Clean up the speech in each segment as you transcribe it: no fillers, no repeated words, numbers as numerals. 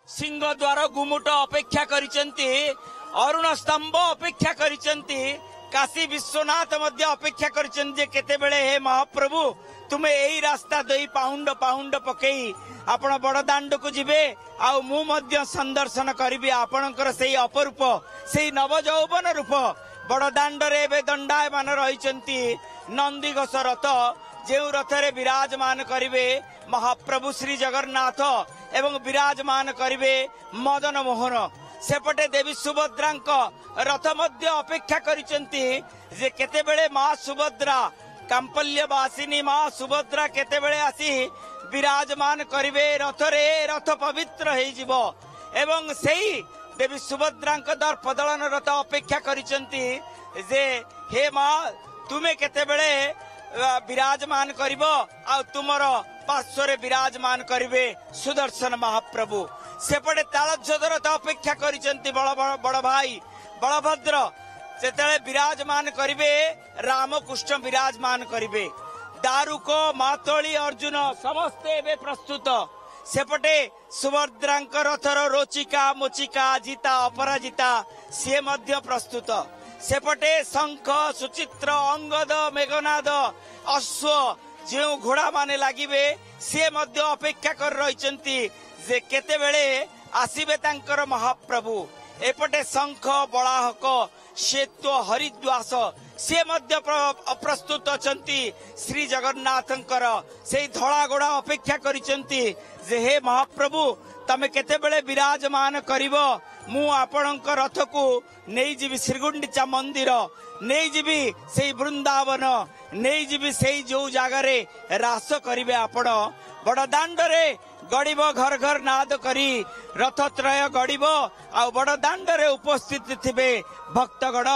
सिंह द्वार गुमुट अपेक्षा करिसेंती अरुण स्तंभ अपेक्षा करिसेंती काशी विश्वनाथ मध्य अपेक्षा करिसेंती केते बेले हे महाप्रभु तुमे एई रास्ता दई पाउंड पाउंड पकई आपण बड़दाण्ड को जिबे आउ मु मध्य संदर्शन करिबी आपणकर सेई अपरूप सेई नवजौवन रूप बड़दाण्ड रे एबे दंडायमान रहिसेंती नंदीघोष रथ जेउ रथरे विराजमान करिवे महाप्रभु श्री जगन्नाथ एवं विराजमान करिवे मदन मोहन सेपटे देवी सुभद्रांक रथ मध्य अपेक्षा करिसेंती जे केते बेले मां सुभद्रा कांपल्यवासिनी मां सुभद्रा केते बेले आसी विराजमान करिवे रथरे रथ पवित्र हेई जिवो एवं सेई देवी सुभद्रांक दर्पदलन रथ अपेक्षा करिसेंती जे हे मां तुमे केते बेले विराजमान करिवो आ तुमर पार्श्वरे विराजमान करिवे सुदर्शन महाप्रभु सेपटे तालध्वज रथ अपेक्षा करिसेंती बड़ भाई बलभद्र सेतले विराजमान करिवे रामकृष्ण विराजमान करिवे दारुक मातोली अर्जुन समस्ते एबे प्रस्तुत सेपटे सुभद्रांक रथर रोचिका मोचिका जीता अपराजिता से मध्य प्रस्तुत सेपटे शंख सुचित्र अंगद मेघनाद अश्व जो घोड़ा माने लागिबे से मध्य अपेक्षा कर रहिसेंती जे केते बेले आसीबे तांकर महाप्रभु एपटे शंख बलाहक श्वेत हरिद्वास से मध्य प्रस्तुत अछंती श्री जगन्नाथंकर से धड़ा घोड़ा अपेक्षा करिसेंती जे हे महाप्रभु तमे केते बेले विराजमान करिवो मु आपणक रथ को नहीं जीवी श्रीगुंडीचा मंदिर नहीं जीवी से वृंदावन नहीं जीवी से जो जगारे रास करिवे आपण बड़दाण्ड रे गड़िब घर घर नाद करी रथत्रय गड़िब आ बड़दाण्ड रे उपस्थित थिबे भक्तगण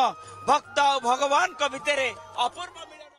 भक्त भगवान को भितरे अपूर्व